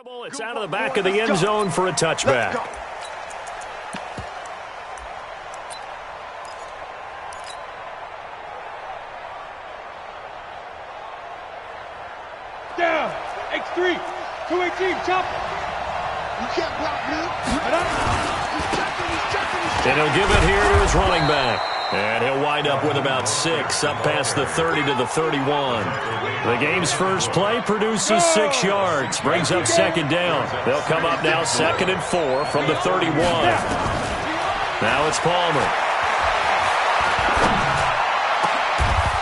It's out of the back of the end zone for a touchback. Down. X3. 218. Chop. You can't block me. And he'll give it here to his running back. And he'll wind up with about 6, up past the 30 to the 31. The game's first play produces 6 yards, brings up second down. They'll come up now 2nd and 4 from the 31. Now it's Palmer.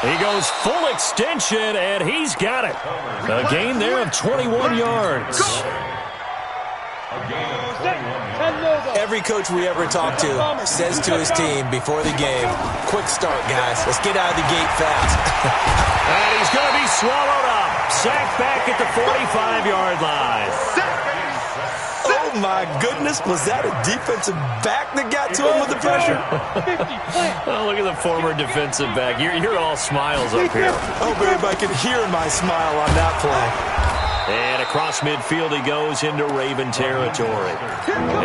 He goes full extension, and he's got it. A gain there of 21 yards. Every coach we ever talk to says to his team before the game, quick start, guys. Let's get out of the gate fast. And he's going to be swallowed up. Sacked back at the 45-yard line. Oh, my goodness. Was that a defensive back that got to him with the pressure? Oh, look at the former defensive back. You're all smiles up here. Oh, babe, I could hear my smile on that play. And across midfield he goes into Raven territory.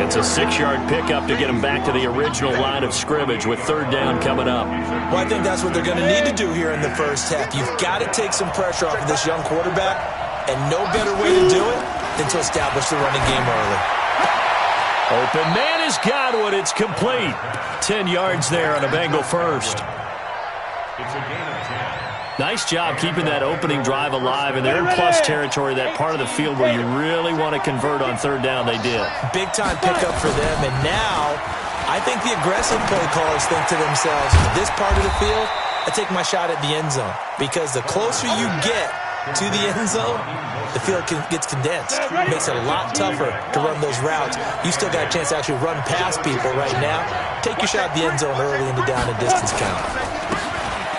It's a 6-yard pickup to get him back to the original line of scrimmage with 3rd down coming up. Well, I think that's what they're going to need to do here in the first half. You've got to take some pressure off of this young quarterback, and no better way to do it than to establish the running game early. Open man is Godwin. It's complete. 10 yards there on a Bengal first. It's a gain of 10. Nice job keeping that opening drive alive, and they're in plus territory, that part of the field where you really want to convert on 3rd down. They did. Big-time pickup for them, and now I think the aggressive play callers think to themselves, this part of the field, I take my shot at the end zone, because the closer you get to the end zone, the field gets condensed. It makes it a lot tougher to run those routes. You still got a chance to actually run past people right now. Take your shot at the end zone early in the down and distance count.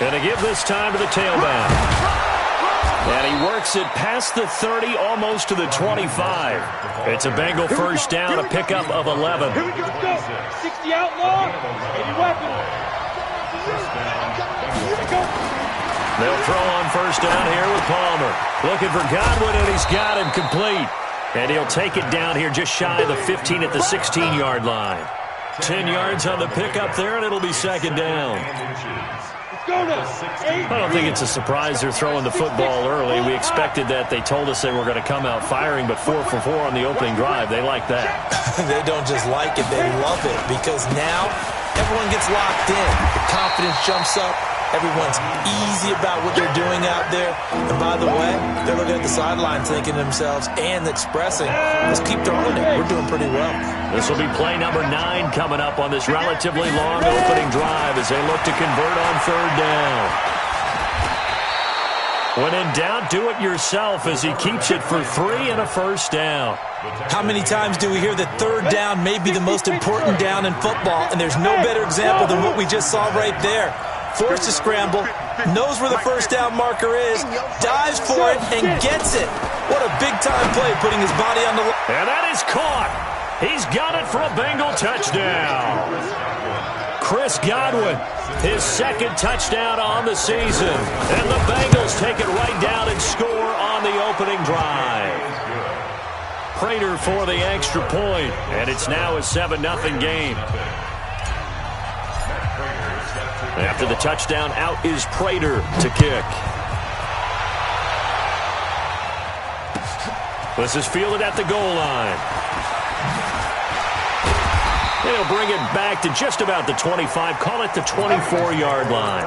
Going to give this time to the tailback. And he works it past the 30, almost to the 25. It's a Bengal first down, a pickup of 11. Here we go. 60 outlaw. 80 weapon. They'll throw on first down here with Palmer. Looking for Godwin, and he's got him complete. And he'll take it down here just shy of the 15 at the 16-yard line. 10 yards on the pickup there, and it'll be 2nd down. I don't think it's a surprise they're throwing the football early. We expected that. They told us they were going to come out firing, but 4 for 4 on the opening drive. They like that. They don't just like it, they love it, because now everyone gets locked in. The confidence jumps up. Everyone's easy about what they're doing out there. And by the way, they're looking at the sideline thinking to themselves and expressing, let's keep throwing it. We're doing pretty well. This will be play number 9 coming up on this relatively long opening drive as they look to convert on 3rd down. When in doubt, do it yourself as he keeps it for 3 and a first down. How many times do we hear that 3rd down may be the most important down in football, and there's no better example than what we just saw right there. Forced to scramble, knows where the first down marker is, dives for it, and gets it. What a big-time play, putting his body on the line. And that is caught. He's got it for a Bengal touchdown. Chris Godwin, his 2nd touchdown on the season. And the Bengals take it right down and score on the opening drive. Prater for the extra point, and it's now a 7-0 game. After the touchdown, out is Prater to kick. This is fielded at the goal line. They'll bring it back to just about the 25, call it the 24-yard line.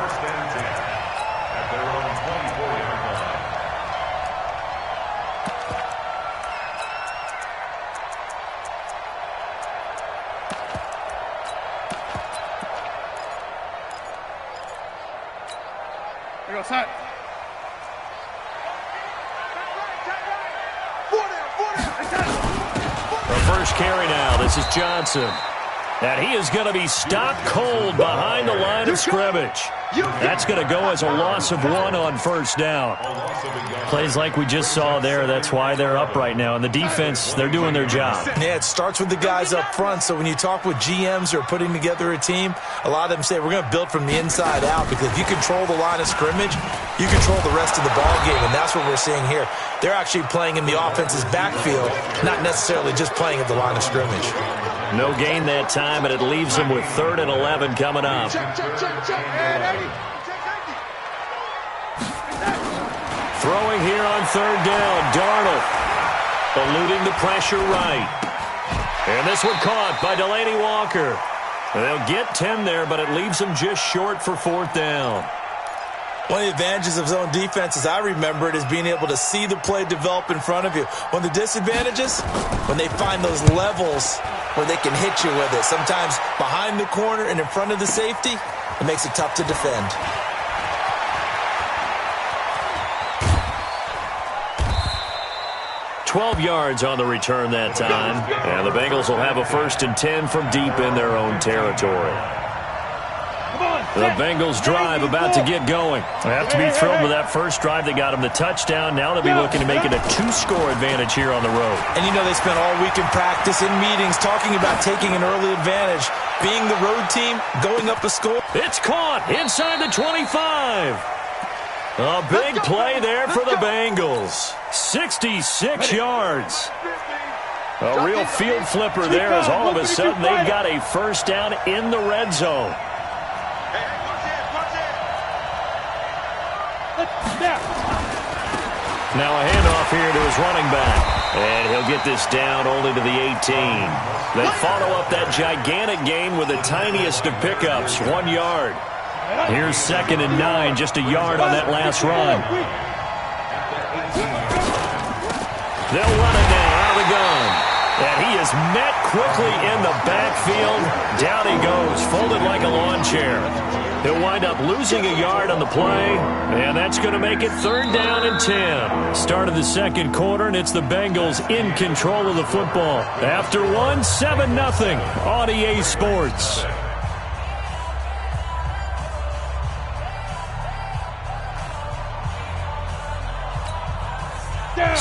The first carry now. This is Johnson. And he is going to be stopped cold behind the line of scrimmage. That's going to go as a loss of 1 on first down. Plays like we just saw there, that's why they're up right now. And the defense, they're doing their job. Yeah, it starts with the guys up front. So when you talk with GMs who are putting together a team, a lot of them say we're going to build from the inside out, because if you control the line of scrimmage, you control the rest of the ball game, and that's what we're seeing here. They're actually playing in the offense's backfield, not necessarily just playing at the line of scrimmage. No gain that time, and it leaves them with 3rd and 11 coming up. Throwing here on 3rd down, Darnold eluding the pressure right. And this one caught by Delaney Walker. They'll get 10 there, but it leaves them just short for 4th down. One of the advantages of zone defense, as I remember it, is being able to see the play develop in front of you. One of the disadvantages, when they find those levels where they can hit you with it. Sometimes behind the corner and in front of the safety, it makes it tough to defend. $12 yards on the return that time. And the Bengals will have a 1st and 10 from deep in their own territory. The Bengals drive about to get going. They have to be thrilled with that first drive. They got them the touchdown. Now they'll be looking to make it a 2-score advantage here on the road. And you know they spent all week in practice, in meetings, talking about taking an early advantage. Being the road team, going up a score. It's caught inside the 25. A big play there for the Bengals. 66 yards. A real field flipper there, as all of a sudden they've got a first down in the red zone. Now a handoff here to his running back. And he'll get this down only to the 18. They follow up that gigantic gain with the tiniest of pickups, 1 yard. Here's 2nd and 9, just a yard on that last run. They'll run it now out of the gun. And he is met quickly in the backfield. Down he goes, folded like a lawn chair. He'll wind up losing a yard on the play, and that's going to make it 3rd down and 10. Start of the 2nd quarter, and it's the Bengals in control of the football. After 1, 7-0 on EA Sports.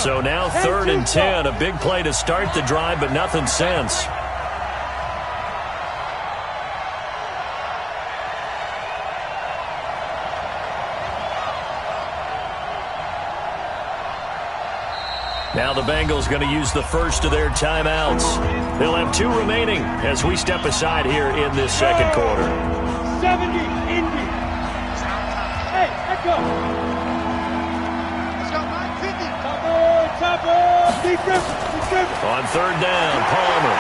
So now 3rd and 10, a big play to start the drive, but nothing since. Now the Bengals going to use the first of their timeouts. They'll have 2 remaining as we step aside here in this 2nd quarter. 70, Indy. Hey, echo. Let's go, Mike. 50. On 3rd down, Palmer.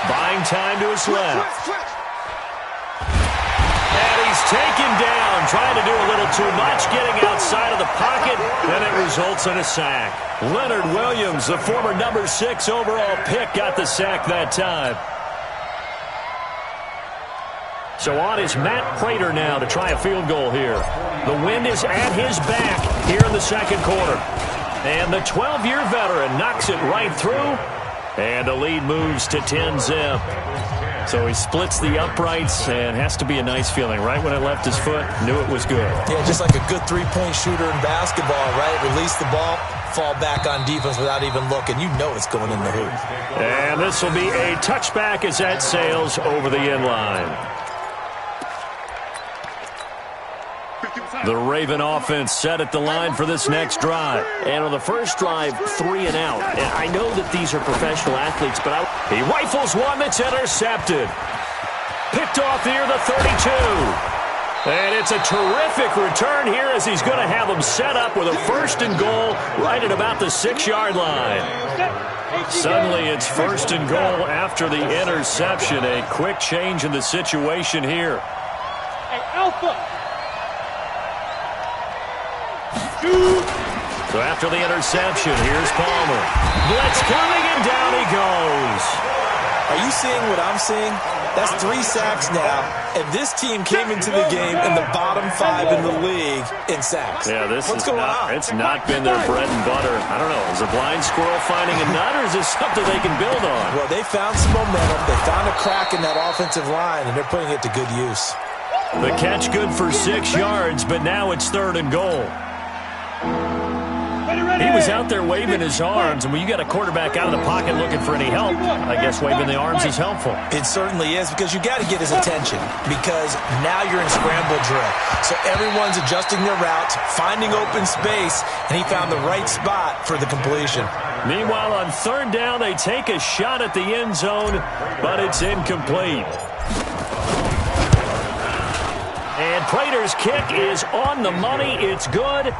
Buying time to his left. And he's taken down, trying to do a little too much, getting outside of the pocket, and it results in a sack. Leonard Williams, the former number 6 overall pick, got the sack that time. So on is Matt Prater now to try a field goal here. The wind is at his back here in the 2nd quarter. And the 12-year veteran knocks it right through. And the lead moves to 10-zip. So he splits the uprights, and has to be a nice feeling. Right when it left his foot, knew it was good. Yeah, just like a good 3-point shooter in basketball, right? Release the ball, fall back on defense without even looking. You know it's going in the hoop. And this will be a touchback as that sails over the end line. The Raven offense set at the line for this next drive. And on the first drive, 3 and out. And I know that these are professional athletes, but he rifles one that's intercepted. Picked off near the 32. And it's a terrific return here, as he's going to have them set up with a 1st and goal right at about the 6-yard line. Suddenly it's 1st and goal after the interception. A quick change in the situation here. Hey, Alpha. So after the interception, here's Palmer. Blitz coming, and down he goes. Are you seeing what I'm seeing? That's 3 sacks now, and this team came into the game in the bottom 5 in the league in sacks. Yeah, What's going on? It's not been their bread and butter. I don't know. Is a blind squirrel finding a nut, or is this something they can build on? Well, they found some momentum. They found a crack in that offensive line, and they're putting it to good use. The catch good for 6 yards, but now it's 3rd and goal. He was out there waving his arms, and when you got a quarterback out of the pocket looking for any help, I guess waving the arms is helpful. It certainly is, because you got to get his attention, because now you're in scramble drill. So everyone's adjusting their routes, finding open space, and he found the right spot for the completion. Meanwhile, on 3rd down, they take a shot at the end zone, but it's incomplete. And Prater's kick is on the money. It's good.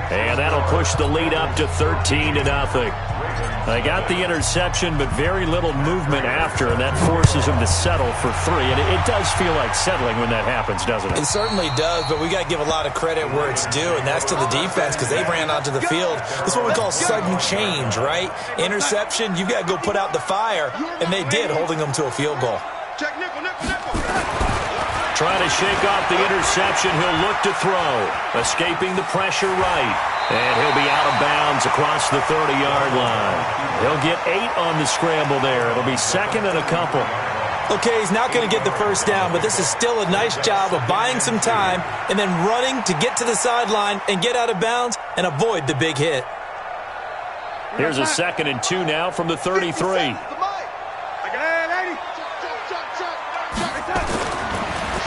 And that'll push the lead up to 13-0. They got the interception, but very little movement after, and that forces them to settle for 3. And it does feel like settling when that happens, doesn't it? It certainly does, but we got to give a lot of credit where it's due, and that's to the defense, because they ran onto the field. This is what we call sudden change, right? Interception, you got to go put out the fire, and they did, holding them to a field goal. Trying to shake off the interception. He'll look to throw. Escaping the pressure right. And he'll be out of bounds across the 30-yard line. He'll get 8 on the scramble there. It'll be 2nd and a couple. Okay, he's not going to get the first down, but this is still a nice job of buying some time and then running to get to the sideline and get out of bounds and avoid the big hit. Here's a 2nd and 2 now from the 33.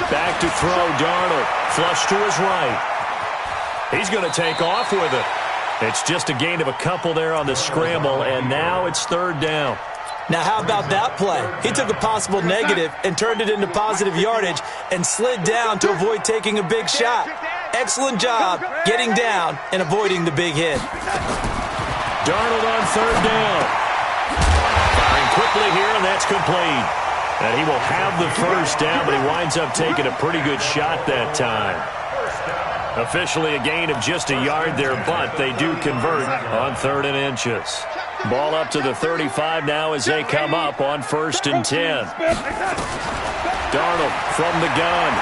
Back to throw, Darnold. Flush to his right. He's going to take off with it. It's just a gain of a couple there on the scramble, and now it's 3rd down. Now, how about that play? He took a possible negative and turned it into positive yardage and slid down to avoid taking a big shot. Excellent job getting down and avoiding the big hit. Darnold on 3rd down. Firing quickly here, and that's complete. And he will have the first down, but he winds up taking a pretty good shot that time. Officially a gain of just a yard there, but they do convert on 3rd and inches. Ball up to the 35 now as they come up on 1st and 10. Darnold from the gun.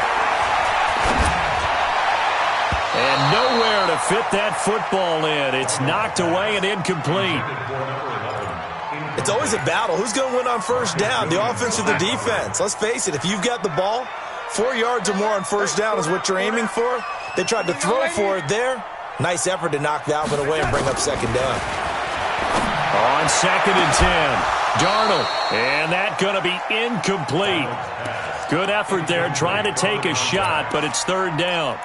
And nowhere to fit that football in. It's knocked away and incomplete. It's always a battle. Who's going to win on 1st down, the offense or the defense? Let's face it, if you've got the ball, 4 yards or more on 1st down is what you're aiming for. They tried to throw for it there. Nice effort to knock Dalvin away and bring up 2nd down. On 2nd and 10, Darnold. And that's going to be incomplete. Good effort there, trying to take a shot, but it's 3rd down.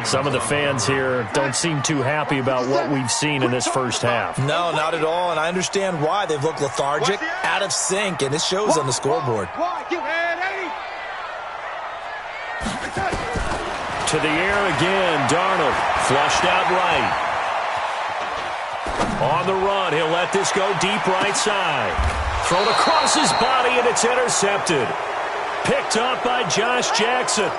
Some of the fans here don't seem too happy about what we've seen in this first half. No, not at all, and I understand why. They've looked lethargic, out of sync, and it shows on the scoreboard. To the air again, Darnold. Flushed out right. On the run, he'll let this go deep right side. Thrown across his body, and it's intercepted. Picked up by Josh Jackson.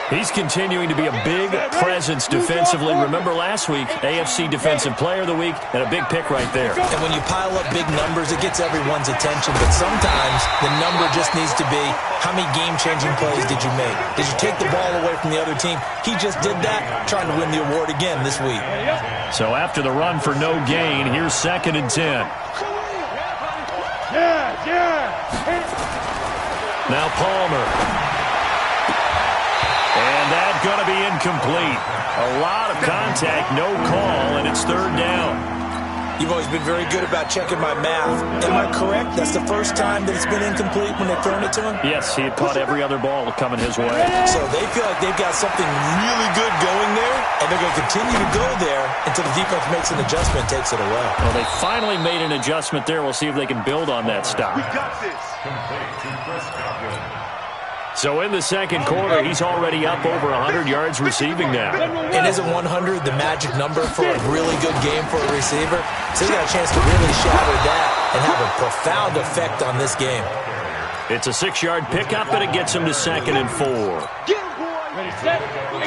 He's continuing to be a big presence defensively. Remember last week, AFC Defensive Player of the Week, and a big pick right there. And when you pile up big numbers, it gets everyone's attention. But sometimes the number just needs to be, how many game-changing plays did you make? Did you take the ball away from the other team? He just did that, trying to win the award again this week. So after the run for no gain, here's 2nd and 10. Now Palmer. And that's going to be incomplete. A lot of contact, no call, and it's 3rd down. You've always been very good about checking my math. Am I correct? That's the first time that it's been incomplete when they've thrown it to him? Yes, he had caught every other ball coming his way. So they feel like they've got something really good going there, and they're going to continue to go there until the defense makes an adjustment and takes it away. Well, they finally made an adjustment there. We'll see if they can build on that stop. We got this. So in the second quarter, he's already up over 100 yards receiving now. And isn't 100 the magic number for a really good game for a receiver? So he's got a chance to really shatter that and have a profound effect on this game. It's a 6-yard pickup, and it gets him to 2nd and 4. Ready, set.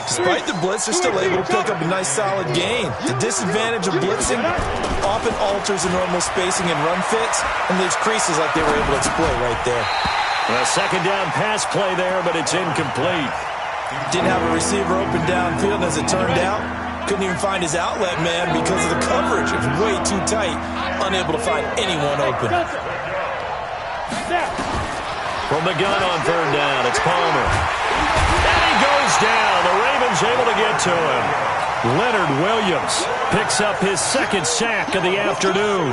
Despite the blitz, they're still able to pick up a nice solid gain. The disadvantage of blitzing often alters the normal spacing and run fits, and leaves creases like they were able to exploit right there. A second down pass play there, but it's incomplete. Didn't have a receiver open downfield, as it turned out. Couldn't even find his outlet man because of the coverage. It was way too tight. Unable to find anyone open. From the gun on third down, it's Palmer. And he goes down. The Ravens able to get to him. Leonard Williams picks up his second sack of the afternoon.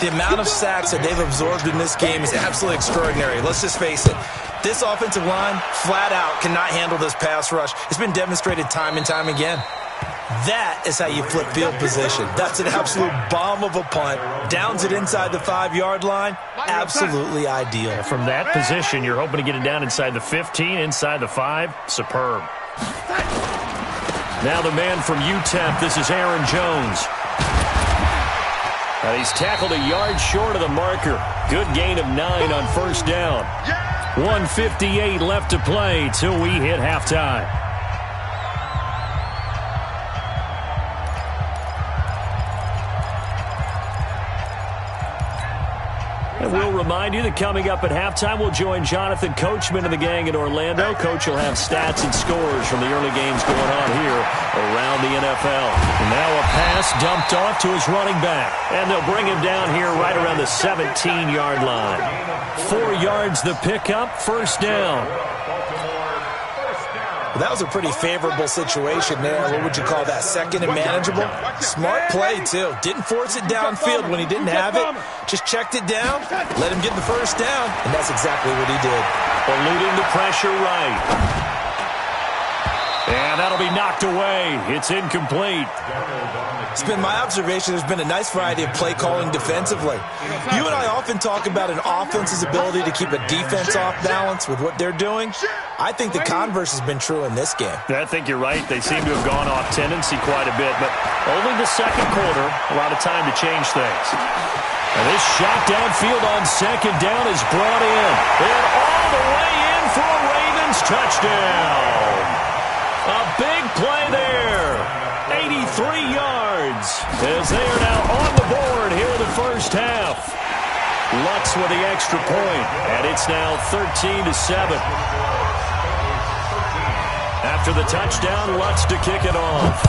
The amount of sacks that they've absorbed in this game is absolutely extraordinary. Let's just face it. This offensive line, flat out, cannot handle this pass rush. It's been demonstrated time and time again. That is how you flip field position. That's an absolute bomb of a punt. Downs it inside the 5-yard line. Absolutely ideal. From that position, you're hoping to get it down inside the 15, inside the 5. Superb. Now the man from UTEP, this is Aaron Jones. And he's tackled a yard short of the marker. Good gain of 9 on first down. 1:58 left to play till we hit halftime. And we'll remind you that coming up at halftime, we'll join Jonathan Coachman and the gang in Orlando. Coach will have stats and scores from the early games going on here around the NFL. And now a pass dumped off to his running back. And they'll bring him down here right around the 17-yard line. 4 yards the pickup, first down. That was a pretty favorable situation there. What would you call that? Second and manageable? Smart play, too. Didn't force it downfield when he didn't have it. Just checked it down, let him get the first down, and that's exactly what he did. Eluding the pressure right. And that'll be knocked away. It's incomplete. It's been my observation there's been a nice variety of play calling defensively. You and I often talk about an offense's ability to keep a defense off balance with what they're doing. I think the converse has been true in this game. I think you're right. They seem to have gone off tendency quite a bit, but only the second quarter, a lot of time to change things. And this shot downfield on second down is brought in. And all the way in for a Ravens touchdown. A big play there. 83 yards as they are now on the board here in the first half. Lutz with the extra point, and it's now 13-7. After the touchdown, Lutz to kick it off.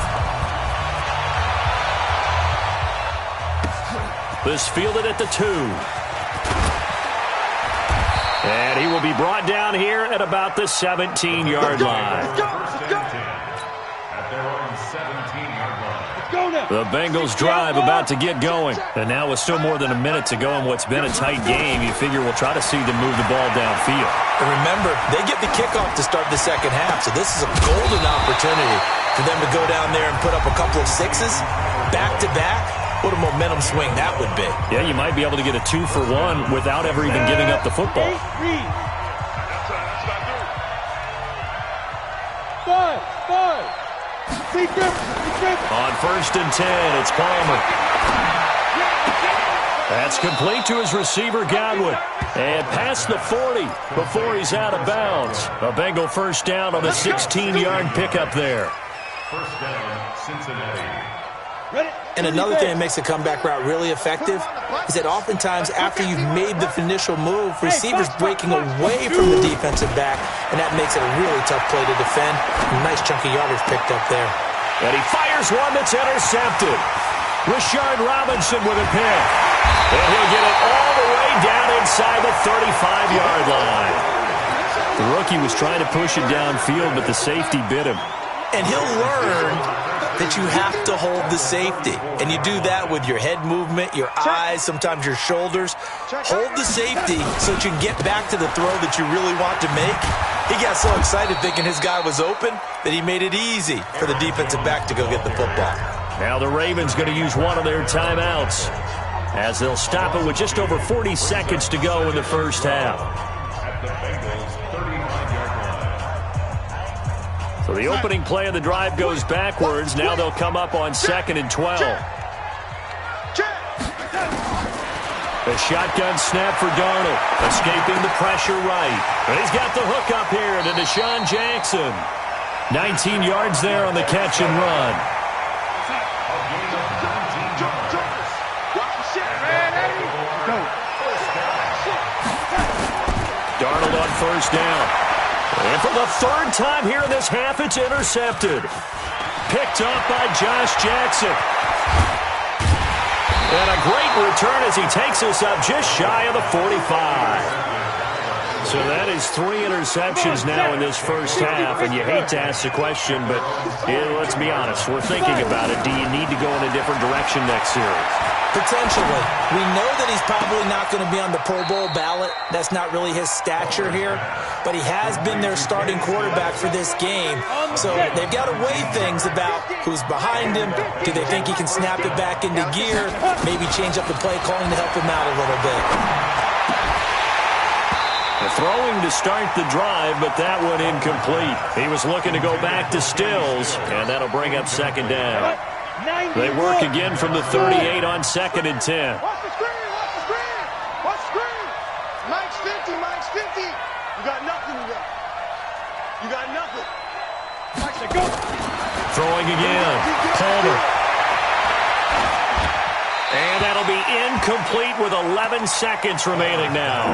This fielded at the 2. And he will be brought down here at about the 17-yard line. The Bengals drive about to get going. And now with still more than a minute to go in what's been a tight game, you figure we'll try to see them move the ball downfield. And remember, they get the kickoff to start the second half, so this is a golden opportunity for them to go down there and put up a couple of sixes back-to-back. What a momentum swing that would be. Yeah, you might be able to get a 2-for-1 without ever even giving up the football. 5. On first and 10, it's Palmer. That's complete to his receiver, Godwin. And past the 40 before he's out of bounds. A Bengal first down on the 16-yard pickup there. First down, Cincinnati. And another thing that makes a comeback route really effective is that oftentimes after you've made the initial move, receivers breaking away from the defensive back, and that makes it a really tough play to defend. A nice chunky yardage picked up there. And he fires one that's intercepted. Rashard Robinson with a pick. And he'll get it all the way down inside the 35-yard line. The rookie was trying to push it downfield, but the safety bit him. And he'll learn that you have to hold the safety. And you do that with your head movement, your eyes, sometimes your shoulders. Hold the safety so that you can get back to the throw that you really want to make. He got so excited thinking his guy was open that he made it easy for the defensive back to go get the football. Now the Ravens going to use one of their timeouts as they'll stop it with just over 40 seconds to go in the first half. So the opening play of the drive goes backwards. Now they'll come up on 2nd and 12. The shotgun snap for Darnold. Escaping the pressure right. And he's got the hook up here to Deshaun Jackson. 19 yards there on the catch and run. Darnold on first down. And for the third time here in this half, it's intercepted. Picked up by Josh Jackson. And a great return as he takes us up just shy of the 45. So that is 3 interceptions now in this first half, and you hate to ask the question, but let's be honest, we're thinking about it. Do you need to go in a different direction next series? Potentially. We know that he's probably not going to be on the Pro Bowl ballot. That's not really his stature here, but he has been their starting quarterback for this game. So they've got to weigh things about who's behind him. Do they think he can snap it back into gear? Maybe change up the play calling to help him out a little bit. Throwing to start the drive, but that one incomplete. He was looking to go back to Stills, and that'll bring up second down. They work again from the 38 on 2nd and 10. Watch the screen, watch the screen, watch the screen. Mike's 50, Mike's 50. You got nothing today. You got nothing. Mike said go. Throwing again. Palmer. And that'll be incomplete with 11 seconds remaining now.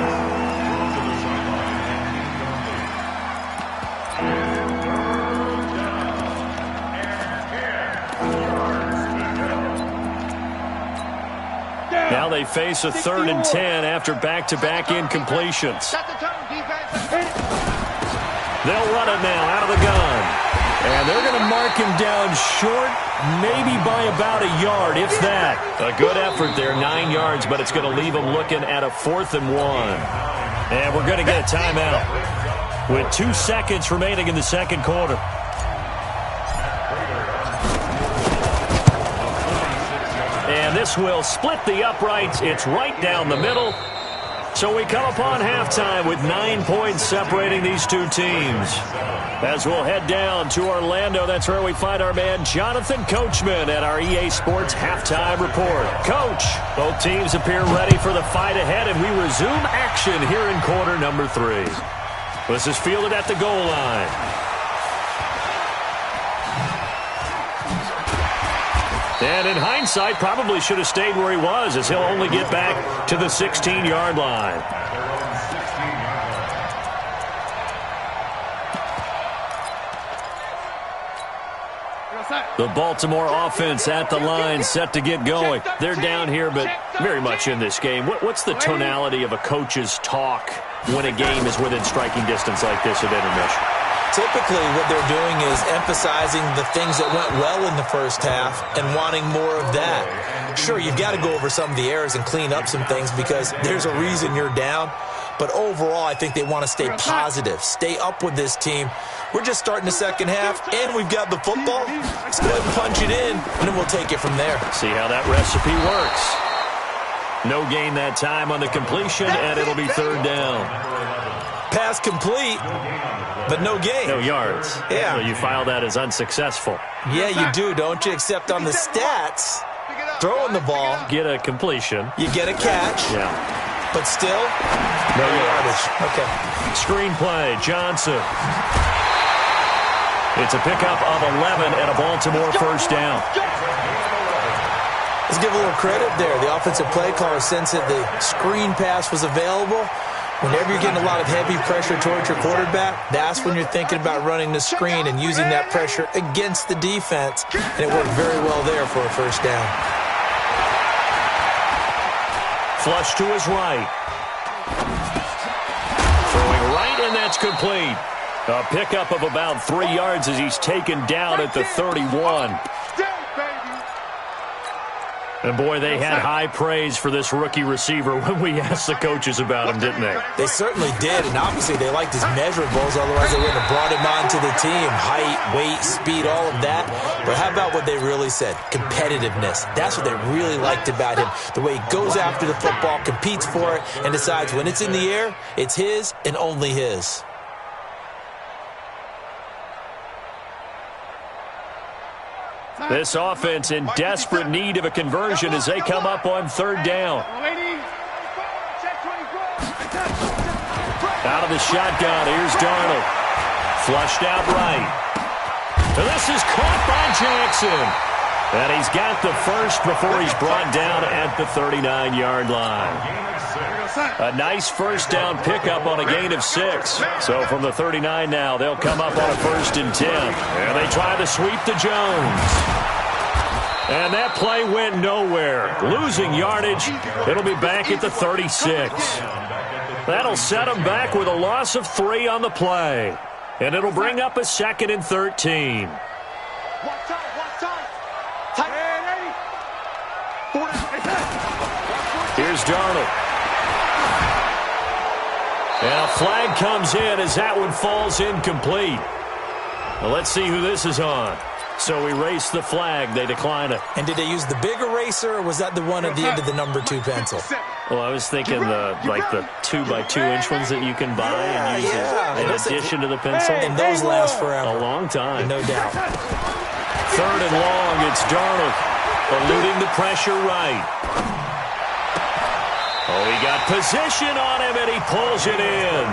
Now they face a 3rd and 10 after back-to-back incompletions. They'll run it now out of the gun. And they're going to mark him down short, maybe by about a yard, if that. A good effort there, 9 yards, but it's going to leave him looking at a 4th and 1. And we're going to get a timeout with 2 seconds remaining in the second quarter. And this will split the uprights. It's right down the middle. So we come upon halftime with 9 points separating these two teams. As we'll head down to Orlando, that's where we find our man Jonathan Coachman at our EA Sports Halftime Report. Coach, both teams appear ready for the fight ahead, and we resume action here in quarter number 3. This is fielded at the goal line. And in hindsight, probably should have stayed where he was, as he'll only get back to the 16-yard line. The Baltimore offense at the line, set to get going. They're down here, but very much in this game. What's the tonality of a coach's talk when a game is within striking distance like this at intermission? Typically, what they're doing is emphasizing the things that went well in the first half and wanting more of that. Sure, you've got to go over some of the errors and clean up some things because there's a reason you're down. But overall, I think they want to stay positive, stay up with this team. We're just starting the second half, and we've got the football. Let's go ahead and punch it in, and then we'll take it from there. See how that recipe works. No gain that time on the completion, and it'll be 3rd down. Pass complete, but no gain. No yards. Yeah. So you file that as unsuccessful. Yeah, you do, don't you? Except on the stats, throwing the ball. Get a completion. You get a catch. Yeah. But still, no yardage. Okay. Screenplay, Johnson. It's a pickup of 11 and a Baltimore first down. Let's give a little credit there. The offensive play caller sensed that the screen pass was available. Whenever you're getting a lot of heavy pressure towards your quarterback, that's when you're thinking about running the screen and using that pressure against the defense. And it worked very well there for a first down. Flush to his right. Throwing right, and that's complete. A pickup of about 3 yards as he's taken down at the 31. And, boy, they had high praise for this rookie receiver when we asked the coaches about him, didn't they? They certainly did, and obviously they liked his measurables. Otherwise, they wouldn't have brought him onto the team. Height, weight, speed, all of that. But how about what they really said? Competitiveness. That's what they really liked about him. The way he goes after the football, competes for it, and decides when it's in the air, it's his and only his. This offense in desperate need of a conversion as they come up on 3rd down. Out of the shotgun, here's Darnold. Flushed out right. And this is caught by Jackson. And he's got the first before he's brought down at the 39-yard line. A nice first down pickup on a gain of 6. So from the 39 now, they'll come up on a 1st and 10. And they try to sweep to Jones. And that play went nowhere. Losing yardage. It'll be back at the 36. That'll set them back with a loss of 3 on the play. And it'll bring up a 2nd and 13. Here's Darnold. And a flag comes in as that one falls incomplete. Well, let's see who this is on. So erase the flag. They decline it. And did they use the big eraser, or was that the one at the end of the number 2 pencil? Well, I was thinking the 2x2-inch ones that you can buy and use in addition to the pencil. And those last forever. A long time. No doubt. 3rd and long. It's Darnold eluding the pressure right. Oh, he got position on him, and he pulls it in.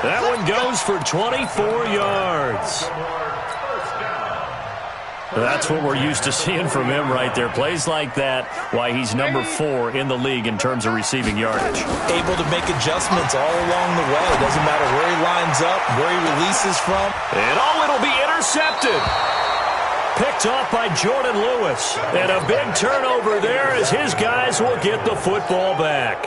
That one goes for 24 yards. That's what we're used to seeing from him right there. Plays like that, why he's number 4 in the league in terms of receiving yardage. Able to make adjustments all along the way. Doesn't matter where he lines up, where he releases from. And it'll be intercepted. Picked off by Jordan Lewis. And a big turnover there as his guys will get the football back.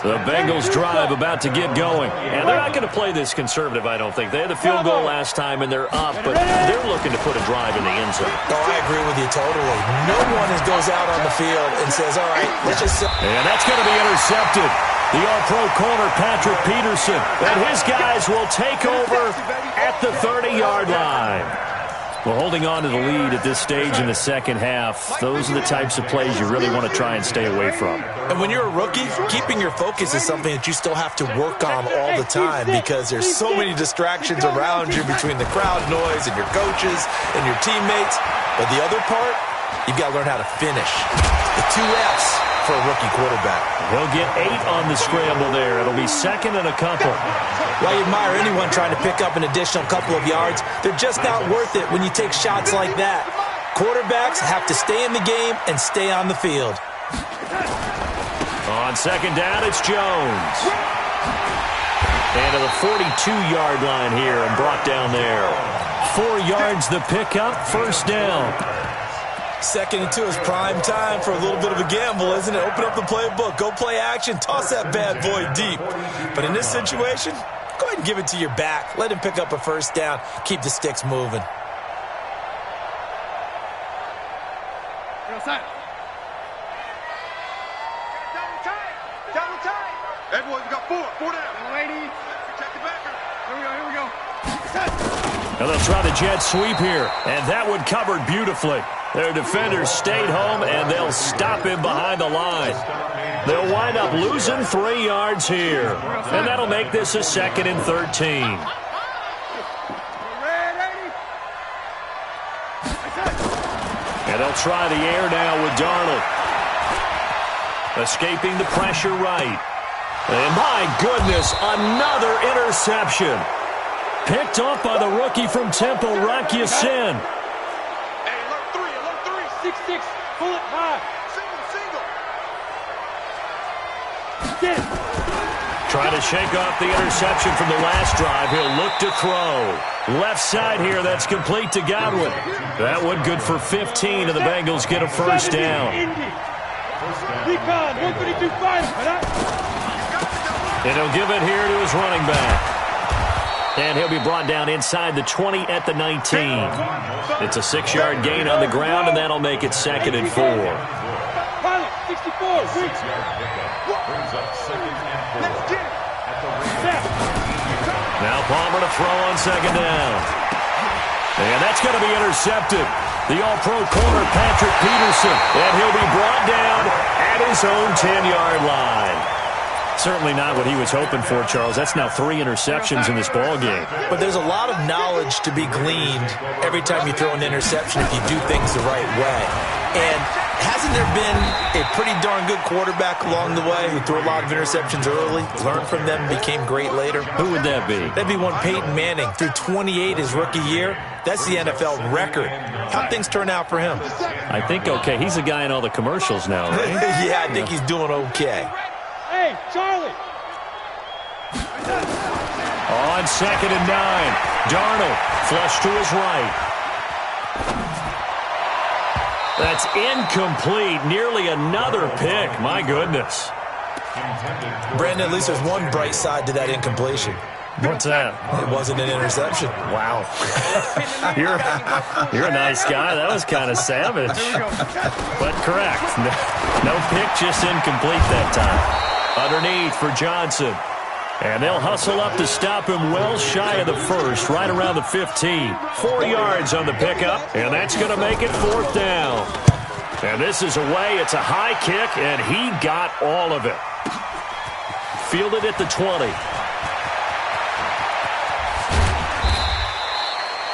The Bengals drive about to get going. And they're not going to play this conservative, I don't think. They had the field goal last time, and they're up. But they're looking to put a drive in the end zone. Oh, I agree with you totally. No one goes out on the field and says, all right, let's just... And that's going to be intercepted. The All-Pro corner, Patrick Peterson. And his guys will take over at the 30-yard line. Well, holding on to the lead at this stage in the second half, those are the types of plays you really want to try and stay away from. And when you're a rookie, keeping your focus is something that you still have to work on all the time because there's so many distractions around you between the crowd noise and your coaches and your teammates. But the other part, you've got to learn how to finish. The 2 F's for a rookie quarterback. He'll get 8 on the scramble there. It'll be 2nd and a couple. While you admire anyone trying to pick up an additional couple of yards, they're just not worth it when you take shots like that. Quarterbacks have to stay in the game and stay on the field. On 2nd down, it's Jones. And to the 42-yard line here and brought down there. 4 yards the pickup, 1st down. 2nd and 2 is prime time for a little bit of a gamble, isn't it? Open up the playbook, go play action, toss that bad boy deep. But in this situation, go ahead and give it to your back. Let him pick up a 1st down. Keep the sticks moving. Double tight. Everyone, you got 4 down. Lady. Check the backer. Here we go. And they'll try the jet sweep here. And that one covered beautifully. Their defenders stayed home, and they'll stop him behind the line. They'll wind up losing 3 yards here. And that'll make this a 2nd and 13. And they'll try the air now with Darnold. Escaping the pressure right. And my goodness, another interception. Picked off by the rookie from Temple, Rocky Sin. Hey, alert 3, 6-6, pull it high. Single. Trying to shake off the interception from the last drive. He'll look to throw. Left side here, that's complete to Godwin. That one good for 15, and the Bengals get a 1st down. Recon, 132 final. And he'll give it here to his running back. And he'll be brought down inside the 20 at the 19. It's a 6-yard gain on the ground, and that'll make it 2nd and 4. Pilot, 64, reach. Now Palmer to throw on 2nd down. And that's going to be intercepted. The All-Pro corner, Patrick Peterson. And he'll be brought down at his own 10-yard line. Certainly not what he was hoping for, Charles. That's now 3 interceptions in this ball game. But there's a lot of knowledge to be gleaned every time you throw an interception if you do things the right way. And Hasn't there been a pretty darn good quarterback along the way who threw a lot of interceptions early, learned from them, and became great later? Who would that be? That'd be one Peyton Manning. Threw 28 his rookie year. That's the NFL record. How'd things turn out for him? I think okay. He's a guy in all the commercials now, right? Yeah, I think he's doing okay. Hey, Charlie. On 2nd and 9, Darnold flush to his right. That's incomplete. Nearly another pick. My goodness. Brandon, at least there's one bright side to that incompletion. What's that? It wasn't an interception. Wow. You're a nice guy. That was kind of savage. But correct. No pick, just incomplete that time. Underneath for Johnson. And they'll hustle up to stop him well shy of the first, right around the 15. 4 yards on the pickup, and that's going to make it 4th down. And this is away. It's a high kick, and he got all of it. Fielded at the 20.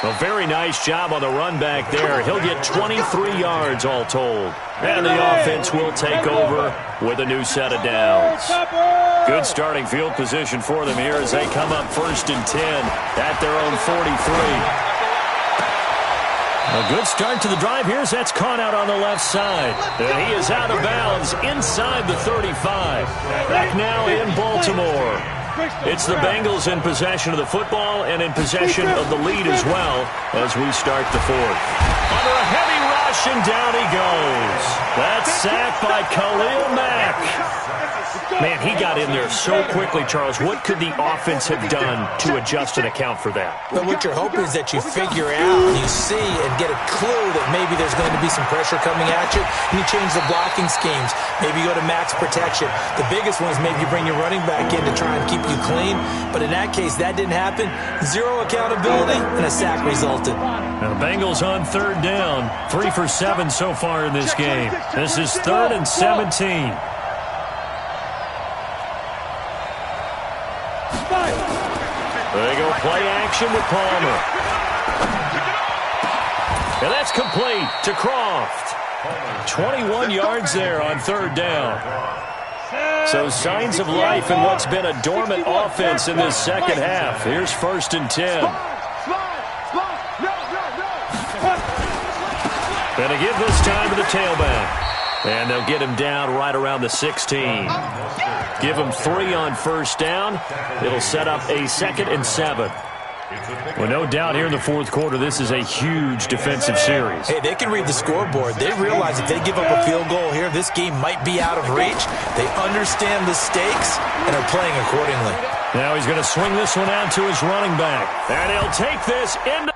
A very nice job on the run back there. He'll get 23 yards all told. And the offense will take over with a new set of downs. Good starting field position for them here as they come up 1st and 10 at their own 43. A good start to the drive here as that's caught out on the left side. And he is out of bounds inside the 35. Back now in Baltimore. It's the Bengals in possession of the football and in possession of the lead as well as we start the 4th. Under a heavy rush, and down he goes. That's sacked by Khalil Mack. Man, he got in there so quickly, Charles. What could the offense have done to adjust and account for that? But what you're hoping is that you figure out, you see, and get a clue that maybe there's going to be some pressure coming at you, and you change the blocking schemes. Maybe you go to max protection. The biggest one is maybe you bring your running back in to try and keep you clean. But in that case, that didn't happen. Zero accountability, and a sack resulted. Now the Bengals on 3rd down. 3 for 7 so far in this game. This is 3rd and 17. They go play action with Palmer. And that's complete to Croft. 21 yards there on 3rd down. So signs of life in what's been a dormant offense in this second half. Here's 1st and 10. Gonna give this time to the tailback. And they'll get him down right around the 16. Give him 3 on 1st down. It'll set up a 2nd and 7. Well, no doubt here in the 4th quarter, this is a huge defensive series. Hey, they can read the scoreboard. They realize if they give up a field goal here, this game might be out of reach. They understand the stakes and are playing accordingly. Now he's going to swing this one out to his running back. And he'll take this into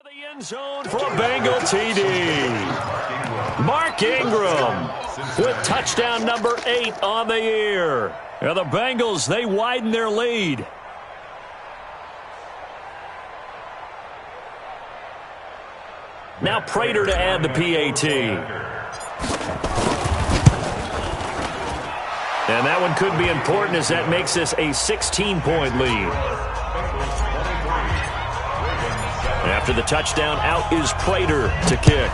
the end zone for a Bengal TD. Mark Ingram with touchdown number 8 on the year. Now the Bengals, they widen their lead. Now Prater to add the PAT. And that one could be important as that makes this a 16-point lead. After the touchdown, out is Prater to kick.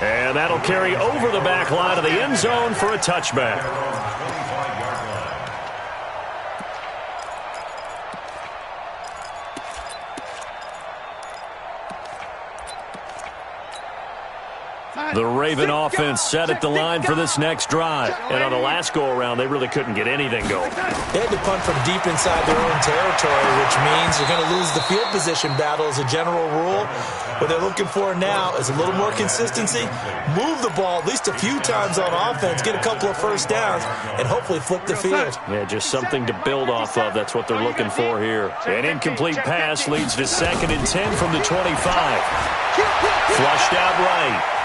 And that'll carry over the back line of the end zone for a touchback. The Raven offense set at the line for this next drive. And on the last go-around, they really couldn't get anything going. They had to punt from deep inside their own territory, which means you're going to lose the field position battle as a general rule. What they're looking for now is a little more consistency, move the ball at least a few times on offense, get a couple of first downs, and hopefully flip the field. Yeah, just something to build off of. That's what they're looking for here. An incomplete pass leads to 2nd and 10 from the 25. Flushed out right.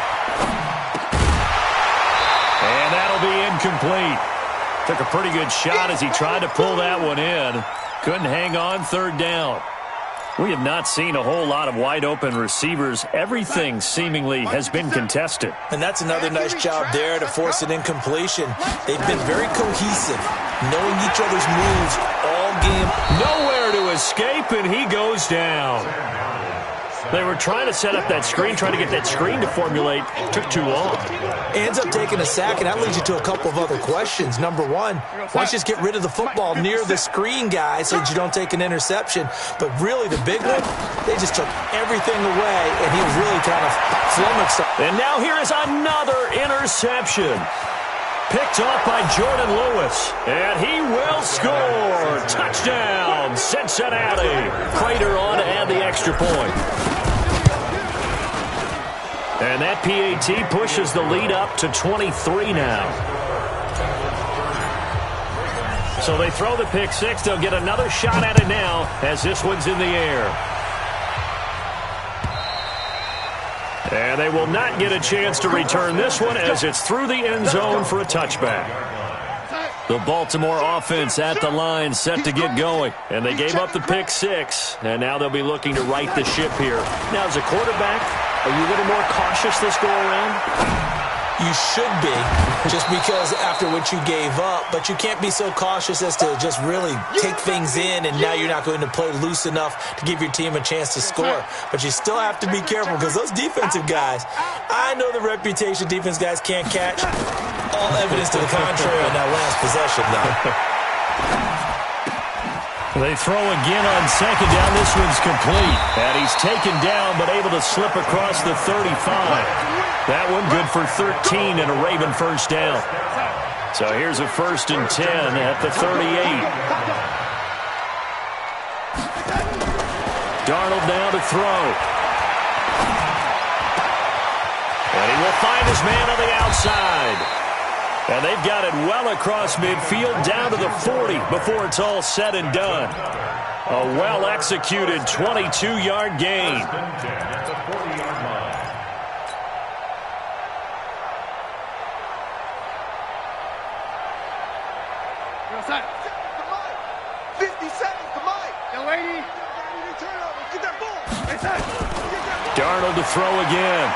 And that'll be incomplete. Took a pretty good shot as he tried to pull that one in. Couldn't hang on, 3rd down. We have not seen a whole lot of wide-open receivers. Everything seemingly has been contested. And that's another nice job there to force an incompletion. They've been very cohesive, knowing each other's moves all game. Nowhere to escape, and he goes down. They were trying to set up that screen, trying to get that screen to formulate. Took too long. Ends up taking a sack, and that leads you to a couple of other questions. Number one, why don't you just get rid of the football near the screen guy so that you don't take an interception? But really, the big one, they just took everything away, and he was really kind of flummoxed. And now here is another interception. Picked off by Jordan Lewis. And he will score. Touchdown, Cincinnati. Prater on to add the extra point. And that PAT pushes the lead up to 23 now. So they throw the pick six. They'll get another shot at it now as this one's in the air. And they will not get a chance to return this one as it's through the end zone for a touchback. The Baltimore offense at the line set to get going. And they gave up the pick six. And now they'll be looking to right the ship here. Now, as a quarterback, are you a little more cautious this go around? You should be, just because after what you gave up. But you can't be so cautious as to just really take things in, and now you're not going to play loose enough to give your team a chance to score. But you still have to be careful because those defensive guys, I know the reputation defense guys can't catch. All evidence to the contrary on that last possession, though. They throw again on 2nd down. This one's complete. And he's taken down but able to slip across the 35. That one good for 13 and a Raven first down. So here's a 1st and 10 at the 38. Darnold now to throw. And he will find his man on the outside. And they've got it well across midfield down to the 40 before it's all said and done. A well-executed 22-yard gain. Darnold to throw again.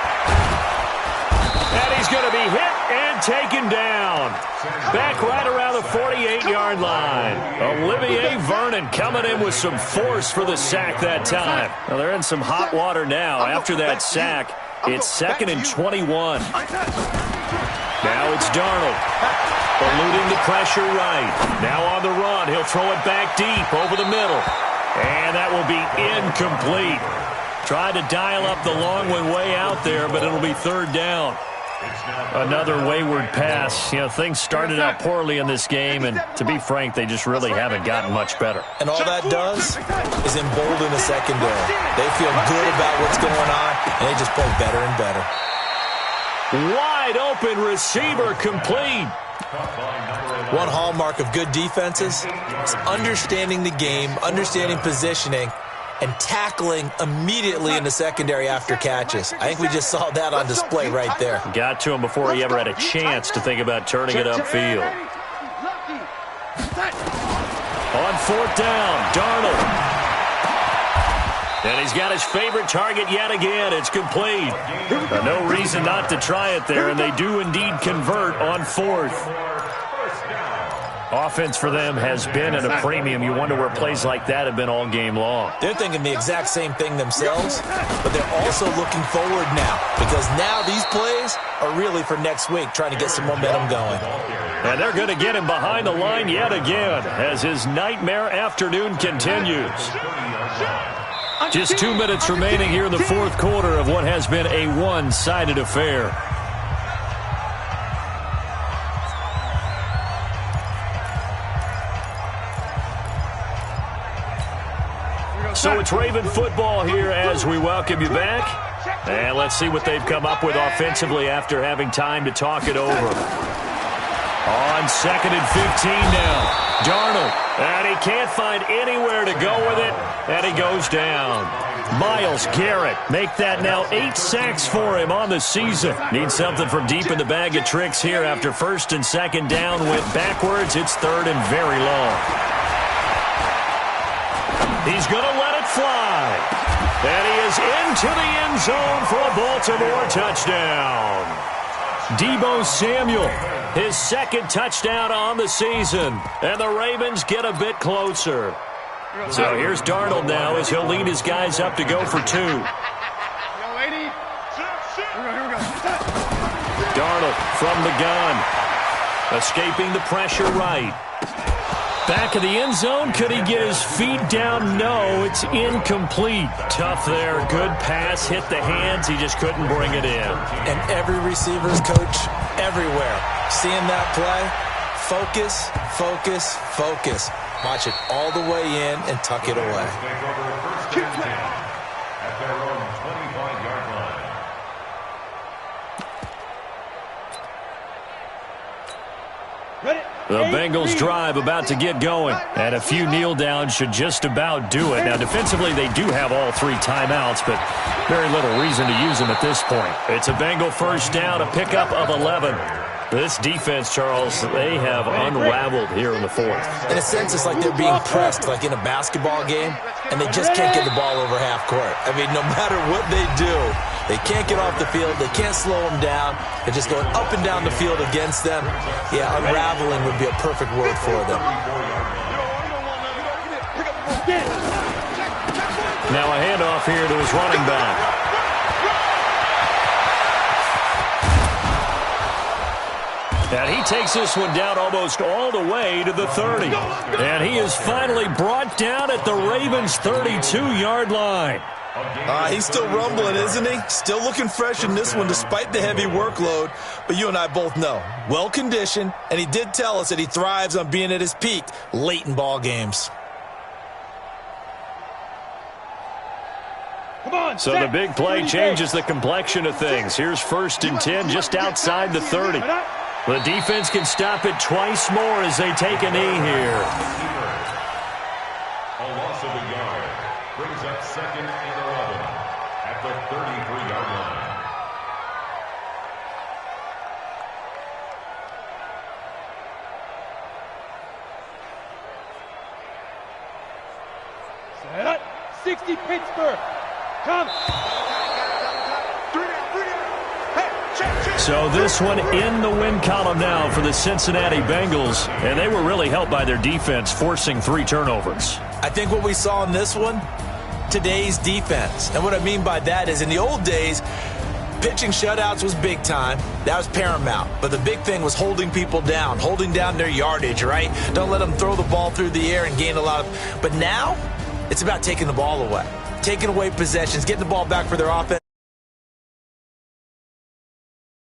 And he's going to be hit and taken down. Back right around the 48-yard line. Olivier Vernon coming in with some force for the sack that time. Well, they're in some hot water now. After that sack, it's 2nd and 21. Now it's Darnold. Eluding the pressure right. Now on the run. He'll throw it back deep over the middle. And that will be incomplete. Tried to dial up the long one way out there, but it'll be 3rd down. Another wayward pass. You know, things started out poorly in this game, and to be frank, they just really haven't gotten much better. And all that does is embolden the secondary. They feel good about what's going on, and they just play better and better. Wide open receiver complete. One hallmark of good defenses is understanding the game, understanding positioning, and tackling immediately in the secondary after catches. I think we just saw that on display right there. Got to him before he ever had a chance to think about turning it upfield. On 4th down, Darnold. And he's got his favorite target yet again. It's complete. No reason not to try it there, and they do indeed convert on 4th. Offense for them has been at a premium. You wonder where plays like that have been all game long. They're thinking the exact same thing themselves, but they're also looking forward now because now these plays are really for next week, trying to get some momentum going. And they're going to get him behind the line yet again as his nightmare afternoon continues. Just 2 minutes remaining here in the 4th quarter of what has been a one-sided affair. So it's Raven football here as we welcome you back. And let's see what they've come up with offensively after having time to talk it over. On 2nd and 15 now. Darnold, and he can't find anywhere to go with it, and he goes down. Myles Garrett, make that now 8 sacks for him on the season. Needs something from deep in the bag of tricks here after 1st and 2nd down went backwards. It's 3rd and very long. He's going to let it fly. And he is into the end zone for a Baltimore touchdown. Deebo Samuel, his 2nd touchdown on the season. And the Ravens get a bit closer. So here's Darnold now as he'll lead his guys up to go for 2. Darnold from the gun. Escaping the pressure right. Back of the end zone. Could he get his feet down? No, it's incomplete. Tough there. Good pass. Hit the hands. He just couldn't bring it in. And every receiver's coach everywhere. Seeing that play, focus, focus, focus. Watch it all the way in and tuck it away. At their own 25-yard line. The Bengals drive about to get going, and a few kneel downs should just about do it. Now, defensively, they do have all 3 timeouts, but very little reason to use them at this point. It's a Bengal first down, a pickup of 11. This defense, Charles, they have unraveled here in the 4th. In a sense, it's like they're being pressed, like in a basketball game, and they just can't get the ball over half court. I mean, no matter what they do, they can't get off the field. They can't slow them down. They're just going up and down the field against them. Yeah, unraveling would be a perfect word for them. Now a handoff here to his running back. And he takes this one down almost all the way to the 30. And he is finally brought down at the Ravens' 32-yard line. He's still rumbling, isn't he? Still looking fresh in this one despite the heavy workload. But you and I both know, well-conditioned, and he did tell us that he thrives on being at his peak late in ball games. So the big play changes the complexion of things. Here's 1st and 10 just outside the 30. The defense can stop it twice more as they take a knee here. A loss of a yard brings up 2nd and 11 at the 33-yard line. Set up. 60 Pittsburgh. Come. So this one in the win column now for the Cincinnati Bengals, and they were really helped by their defense forcing 3 turnovers. I think what we saw in this one, today's defense. And what I mean by that is in the old days, pitching shutouts was big time. That was paramount. But the big thing was holding people down, holding down their yardage, right? Don't let them throw the ball through the air and gain a lot of... But now, it's about taking the ball away. Taking away possessions, getting the ball back for their offense.